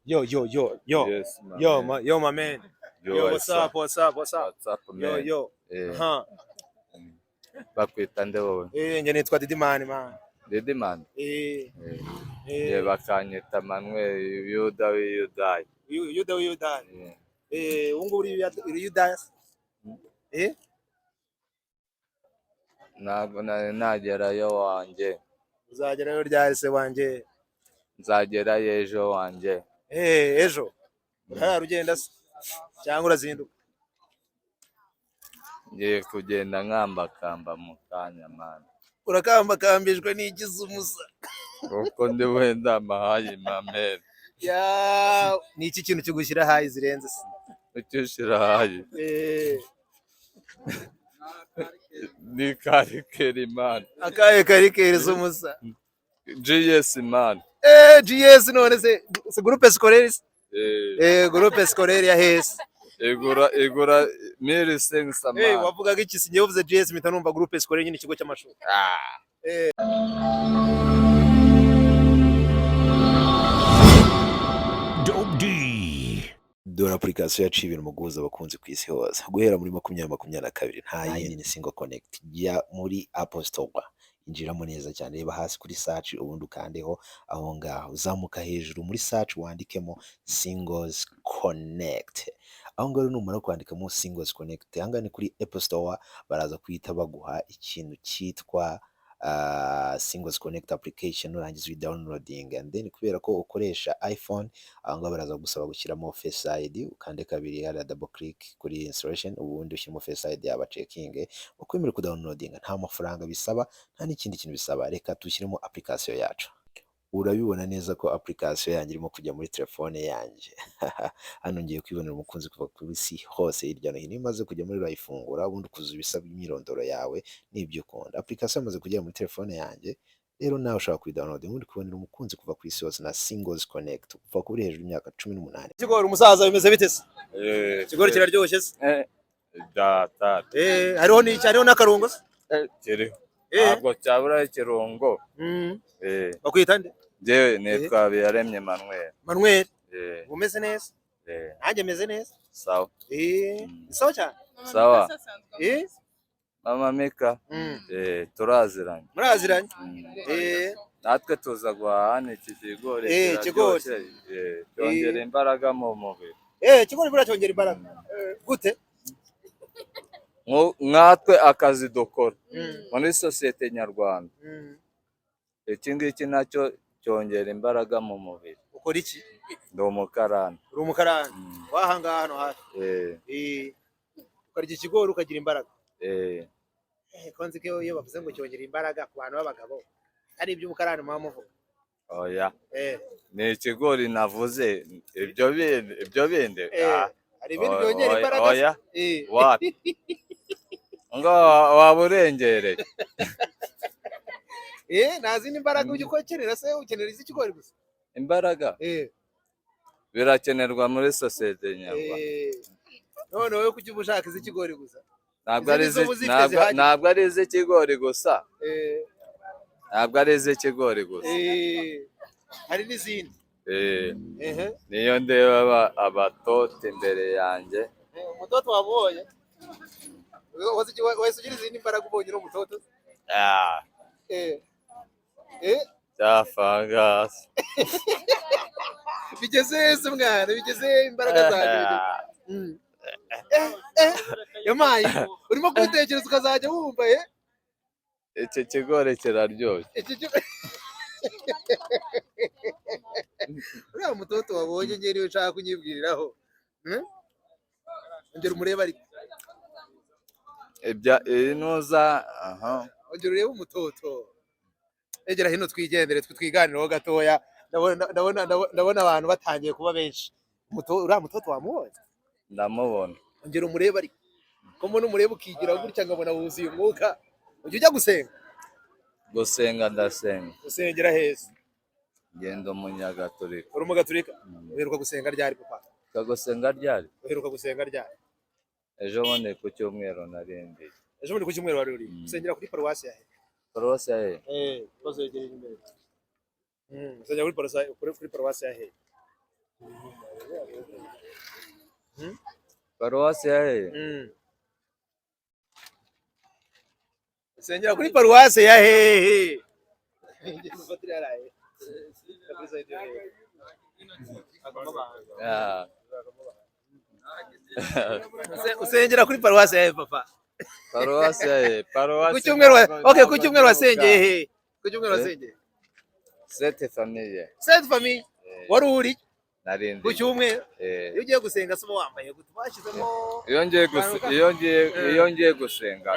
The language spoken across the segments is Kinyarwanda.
Yo. Yes, my Yo, man. yo, my man. Yo, what's up? What's up? What's up? What's up, Yo, man? yo. Huh. Bakwita nde wowe? Njye nitwa Didimani, man. Didimani? Eh, Njye bakanyita Manuel Yuda w'Iyudaya. Yuda w'Iyudaya. Ubu ngubu uri Yudaya? Ntabwo nari nagerayo wanjye. Uzagerayo ryari se wanjye? Nzagerayo ejo wanjye. Ejo? Uragenda se? Cyangwa urazinduka? Ngiye kugenda nkambakamba mu kanya, man. Urakambakambijwe n'igize umusa. Kuko ndi wenda amahayi, man. Ni iki kintu kigushyira hayi zirenze se? Ucyushyira hayi. Ni karikeri, man. Akahe karikeri z'umusa? GS, man. GS none se groupe scolaire se? Groupe scolaire ya hese. Igura 1500, man. Wavugaga iki sinye uvuze GS mpita numva groupe scolaire nyine ikigo cy'amashuri. Dore application yaciye ibintu muguza abakunzi ku isi hose guhera muri 2022 nta yindi ni single connect ya muri Apple Store. Injiramo neza cyane, reba hasi kuri search ubundi ukandeho aho ngaho, uzamuka hejuru muri search wandikemo Singles Connect. Aho ngaho numara kwandikamo Singles Connect hangane kuri Apple Store baraza kwita baguha ikintu cyitwa Singles Connect application, urangiza downloading, and then kubera ko ukoresha iPhone aho ngaho baraza gusaba gushyiramo Face ID, ukande kabiri hari double click kuri installation, ubundi ushyiramo Face ID yaba checking ukwemera ku downloading. Nta mafaranga bisaba, nta n'ikindi kintu bisaba. Reka dushyiremo application yacu. Urabibona neza ko application yanjye irimo kujya muri telefone yanjye. Hano ngiye kwibonera umukunzi kuva ku isi hose hirya no hino. Imaze kujya muri urayifungura ubundi ukuzuza ibisabwa imyirondoro yawe n'ibyo ukunda. Application yamaze kugera muri telefone yanjye, rero nawe ushaka kuyidownload ubundi kubonera umukunzi kuva ku isi hose na Singles Connect kuva kuri hejuru y'imyaka 18. Ikigori umusaza bimeze bite se? Ikigori kiraryoshye se? Hariho n'iki, hariho n'akarungo se? Kiriho. Ntabwo cyabura ikirungo. Bakwita nde? Jewe nitwa Habiyaremye Manuel. Manuel? Umeze neza? Nanjye meze neza? Sawa. Sawa cyane? Sawa. Mama Mika. Turaziranye. Muraziranye? Natwe tuza guhahana iki kigori. Ikigori. Cyongera imbaraga mu mubiri. Ikigori bura cyongera imbaraga. Gute? Nkatwe akazi dukora muri sosiyete nyarwanda, iki ngiki nacyo cyongera imbaraga mu mubiri. Ukora iki? Ndi umukarani. Uri umukarani? Wahanga hano hafi? Ukarya ikigori ukagira imbaraga? Konzi ko iyo bavuze ngo cyongera imbaraga ku bantu b'abagabo ari iby'ubukarani muba muvuga? Oya, ni ikigori navuze. Ibyo bindi hari ibindi byongera imbaraga? Oya, wapi ngo waba urengereye. Nta zindi mbaraga ujya ukenera se? Ukenera iz'ikigori gusa? Imbaraga birakenerwa muri sosiyete nyarwanda. None wowe kuki uba ushaka iz'ikigori gusa? Ntabwo ari iz'ikigori gusa. Ntabwo ari iz'ikigori gusa. Hari n'izindi? Niyo ndeba abatoto imbere yanjye. Umutoto wabonye? Wese ugira izindi imbaraga ubonye uri umutoto? Cyafangase. Bigeze hese mwana, bigeze imbaraga zanjye. Yamaye urimo kwitekereza ukazajya wumva iki kigori kiraryoshye. Uriya mutoto wabonye njye niwe ushaka kunyibwiriraho. Ongera umurebe ariko. Inuza. Ongera urebe umutoto. Egera hino twigendere twiganiraho gatoya. Ndabona abantu batangiye kuba benshi. Uriya mutoto wamubonye? Ndamubona. Ongera umurebe ariko. Ko mbona umurebe ukigira gutya ngabona wuzuye umwuka. Ujya gusenga? Gusenga ndasenga. Usengera heza? Ngenda umunyagatolika. Uri umugatolika? Uheruka gusenga ryari papa? Gusenga ryari? Uheruka gusenga ryari? Ejo bundi ku cyumweru narindi. Ejo bundi ku cyumweru wari uri? Usengera kuri paruwasi yahe? Paruwasi yahe? Basengera imbere. Usengera kuri paruwasi yahe? paruwasi ya hehe? Usengera kuri paruwasi ya hehe? Ya. Usengera kuri paruwasi ya hehe papa? Paruwasi ya hehe? Paruwasi. Ku cyumweru wasengeye hehe? Ku cyumweru wasengeye? Sainte Famille. Sainte Famille. Wari uri? Narindi. Ku cyumweru? Iyo ugiye gusenga se wambaye gute? Bashyizemo iyo ngiye gusenga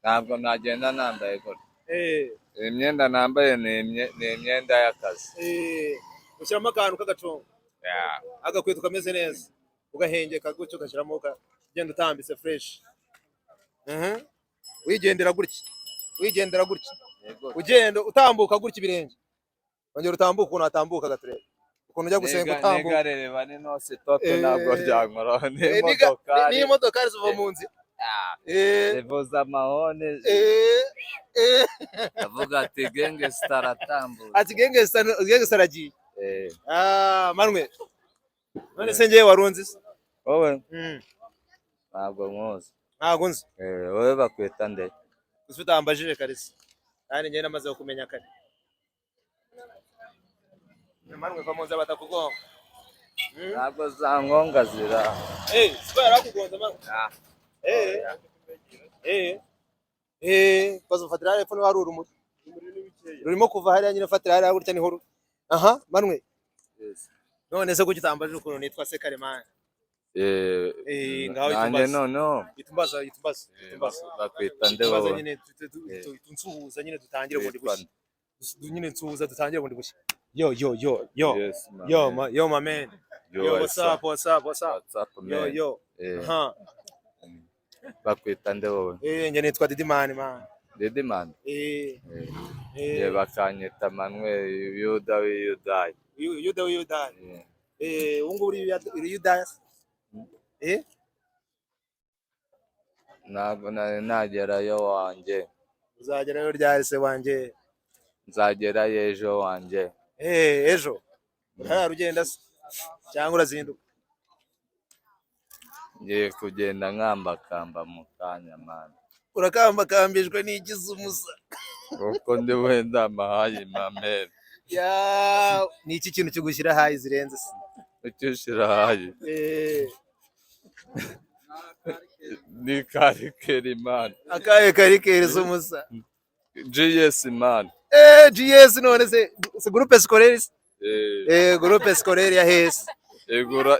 ntabwo nagenda nambaye gutya. Imyenda nambaye ni imyenda y'akazi. Ushyiramo akantu k'agacongo. Agakweto kameze neza. Ugahengeka gutyo ugashyiramo ukagenda utambitse fresh. Wigendera gutya. Ugenda utambuka gutya ibirenge. Ongera utambuka ukuntu atambuka gaturebe. Ukuntu ujya gusenga utambuka. Nigareba ni no stop ntabwo ryankora. Ni imodoka ziva mu nzira. Zivuza amahone. Avuga ati gangster aratambuka. Ati gangster aragiye. Manwe. None se ngiye warunze se? Wowe? Ntabwo nkuzi. Ntabwo nzi. Wowe bakwita nde? Gusa utambajije karisi. Kandi ngiye namaze kumenya kare. Manwe bamuza batakugonga. Ntabwo zangonga zira. Siko yarakugonze manwe. Bazo fatira telefone wari urumuri. Rurimo kuva hariya nyine fatira hariya gutya ni horo. Aha, manwe. None se kuki utambaje ukuntu nitwa se Karemani? Ngaho itumbaza. No. Itumbaza. Bakwita nde wowe? Nyine tunsuhuza nyine dutangire bundi bushya. Nyine nsuhuza dutangire bundi bushya. Yo. Yes, Yo my man. Yo, what's up? What's up, man? Yo. Bakwita nde wowe? Njye nitwa Didimani man. Didimani? Bakanyita Manuel Yuda w'Iyudaya. Yuda w'Iyudaya. Ungu uri Yudaya? Ntabwo nagerayo wanjye. Uzagerayo ryari se wanjye? Nzagerayo ejo wanjye. Ejo? Uragenda se? Cyangwa urazinduka? Ngiye kugenda nkambakamba mu kanya man. Urakambakambijwe n'igize umusa. Uko ndi wenda amahayi mamere. Ni iki kintu kigushyira hayi zirenze se? Ucyushira hayi. Ni karikeri man. Akaye karikeri z'umusa. GS man. GS none se groupe scolaire? Groupe scolaire ya hese. Igura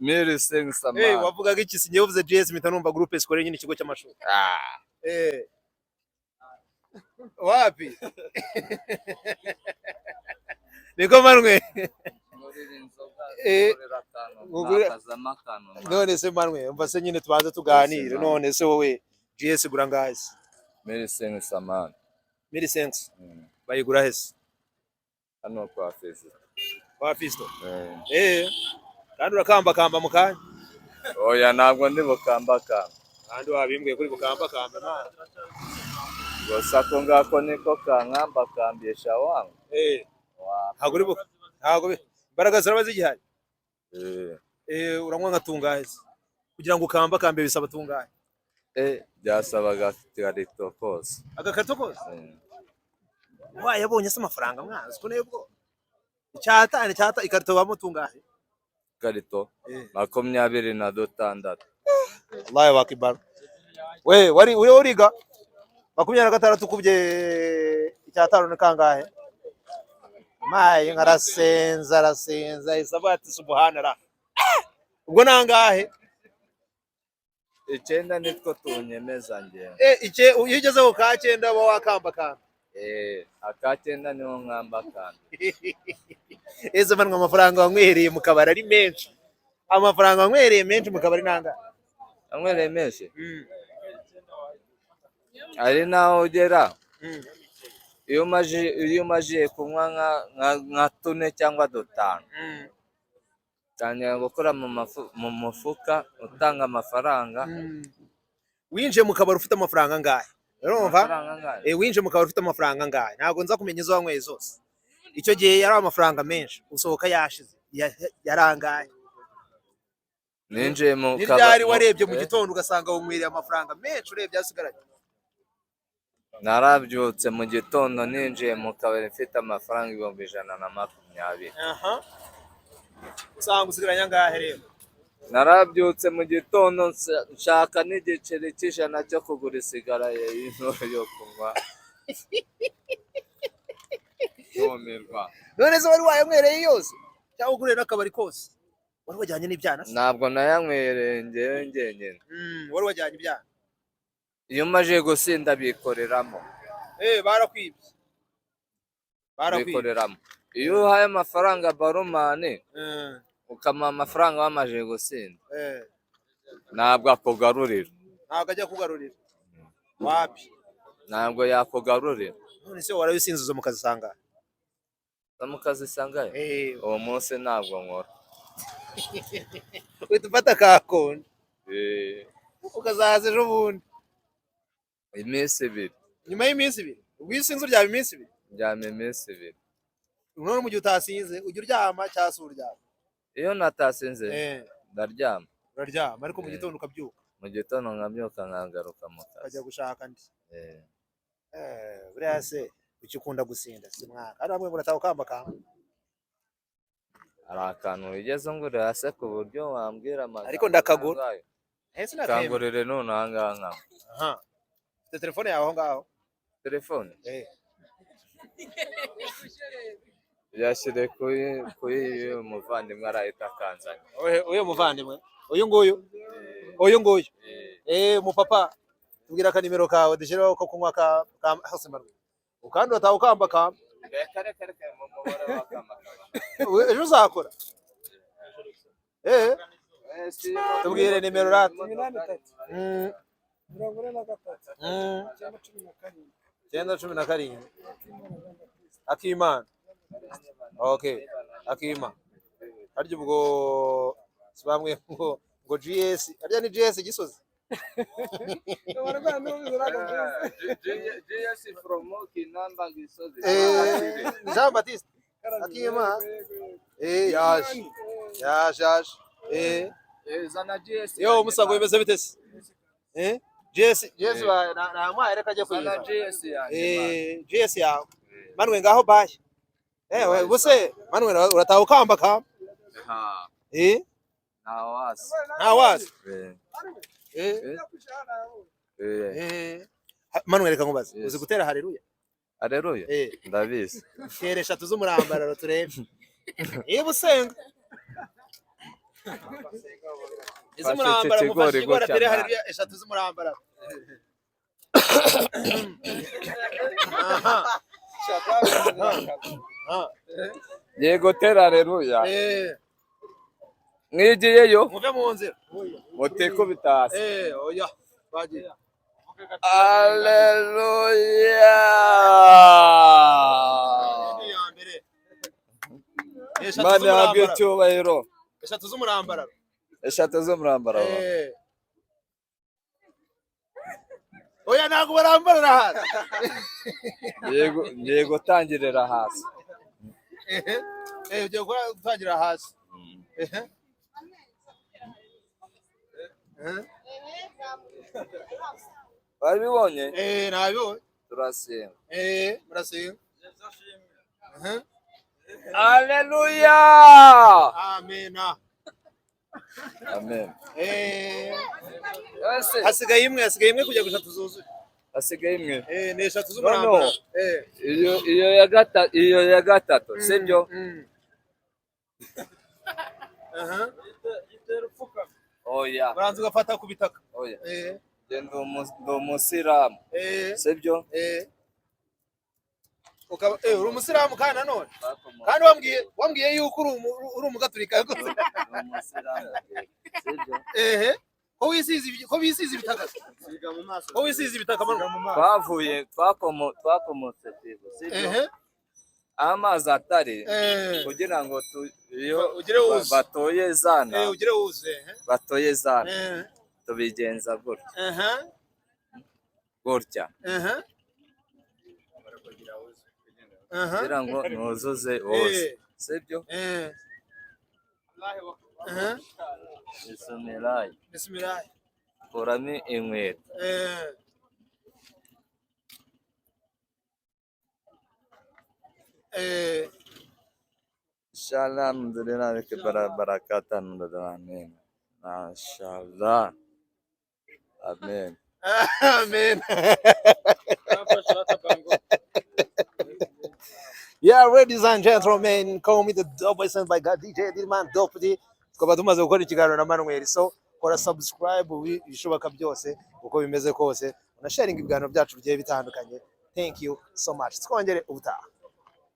1500 man. Wavugaga iki sinye uvuze GS mpita numva groupe scolaire nyine ikigo cy'amashuri. Wapi? Niko manwe. None se manwe umva se nyine tubanze tuganire none se wowe GS gura ngazi 1500 man. 1500. Bayigura hese? Hano kwa Fisto. Kwa Fisto? Kandi urakambakamba mu kanya? Oya ntabwo ndi bukambakamba. Kandi wabimbwiye kuri bukambakamba man. Gusa ko ngako niko kankambakambisha wangu. Ntabwo imbaraga ziraba zigihari. Uranywa nka tungahe kugira ngo ukambakambe bisaba tungahe? Byasabaga karito kose. Agakarito kose? Wayabonye se amafaranga mwazi ko nebwo. Icyatane ikarito bamo tungahe? Karito 26. Wallahi wakibar. We wari uriga 26 kubye icyatano ni kangahe? Mayi arasenza isabati subhanallah. Ubwo nangahe? 9 nitwo tunyemeza nge. Iyo ugezeho ka 9 ba wakambakamba. Aka 9 niho nkambakamba. Ese manwa amafaranga wanywereye mu kabari ari menshi. Amafaranga wanywereye menshi mu kabari nangahe? Anywereye menshi? Ari naho ugera. Iyo umaze kunywa nka 4 cyangwa 5. Tangira gukora mu mufuka utanga amafaranga. Winje mu kabari ufite amafaranga angahe? Urumva? Winje mu kabari ufite amafaranga angahe? Ntabwo nza kumenya izo wanyweye zose. Icyo gihe yari amafaranga menshi usohoka yashize yarangaye. ninjiye mu n'iryari warebye mu gitondo ugasanga wumwiriye amafaranga menshi urebye asigaranye? narabyutse mu gitondo ninjiye mu kabari mfite amafaranga 120. usanga usigaranye angahe rero? narabyutse mu gitondo nshaka n'igiceri cy'ijana cyo kugura isigara y'intore yo kunywa numirwa. none se wari wayanywereye yose cyangwa uguriye n'akabari kose? wari wajyanye n'ibyana se? ntabwo nayanywereye njyewe njyenyine. wari wajyanye ibyana? iyo umaze gusinda bikoreramo. barakwibye bikoreramo. iyo uhaye amafaranga barumani ukamuha amafaranga wamaze gusinda ntabwo akugarurira. ntabwo ajya kugarurira? wapi? ntabwo yakugarurira. none se warabisinziza mu kazi usanga? mu kazi isangayo uwo munsi ntabwo nkora. uhita ufata akakonje ukazahaza ejo bundi? iminsi 2. nyuma y'iminsi 2? ubwo iyo usinze uryama iminsi 2? ndyama iminsi 2. none mu gihe utasinze ujya uryama cyangwa se uryama? iyo natasinze ndaryama. uraryama ariko mu gitondo ukabyuka? mu gitondo nkabyuka nkagaruka mu kazi. ukajya gushaka andi? buriya se kuki ukunda gusinda si mwana? hari bamwe murataha ukambakamba. hari akantu wigeze ngurira se ku buryo wambwira amagambo ariko ndakagura. kangurire none ahangaha nkaba. ufite telefone yawe aho ngaho? telefone yashyire kuri uyu muvandimwe arahita akanzanya. uyu muvandimwe? uyu nguyu? umupapa tubwira akanimero kawe dushyiraho ko kunywa ka hasi marwe ukandi urataha ukambakamba. ejo uzakora? tubwire nimero rati. 917 Akimana. Okay, Akima. Harya ubwo bamwe ngo GS, harya ni GS Gisozi? GS from Kinamba Gisozi. Jean Baptiste Akima. yaje. zana GS. Yo musago bimeze bite se? GS na mwa reka ajya kuyiza. GS GS yawe. Manwe ngaho baye. Buse Manwe urataha ukambaka? Ntawasi. Manwe reka nkubaze. Uzi gutera haleluya? Haleluya? Ndabizi. Kere 3 z'umurambararo turebe. Busenga. Iz'umurambara mufashe igora tere haleluya 3 z'umurambararo. Yego tera haleluya. Mwigiyeyo? Muve mu nzira. Muteko bitasi. Oya. Bagiye. Haleluya. Mana yabyo cyubahiro. 3 z'umurambararo. 3 z'umurambararo. Oya ntago barambarara hasi. Yego tangirira hasi. Ugiye gutangira hasi. Babibonye? Nabibonye. Turasenga. Murasenga. Haleluya. Amena. Amen. Hasigaye imwe kujya gusa tuzuzuye. Hasigaye imwe. Ni 3 z'umurambararo. Iyo ya gatatu sibyo? Oya. Baranze ugafata ku bitaka. Oya. Ndo umusiramu. Sibyo? Uri umusiramu kandi nanone? Kandi wambwiye yuko uri umugaturika rwose. Sibyo? Ko wisize ibitaka? Ko wisize ibitaka mu maso? Twakomotse sibyo? Amazi atari kugira ngo batoye zana. Ugire wuze. Batoye zana. Tubigenza gutya. Gutya. Kugira ngo nuzuze wose. Sibyo? Bismillah. Bismillah. Kuramo inkweto. Inshallah alhamdulillah barakatan amin. Mashallah. Amin. Amen. Yeah, ladies and gentlemen, call me the Dope Boy sent by God DJ Dilman Dopey. Tukaba tumaze gukora ikiganiro na Manuel, so kora subscribe bishoboka byose uko bimeze kose, una sharing ibiganiro byacu bigiye bitandukanye. Thank you so much. Twongere ubutaha.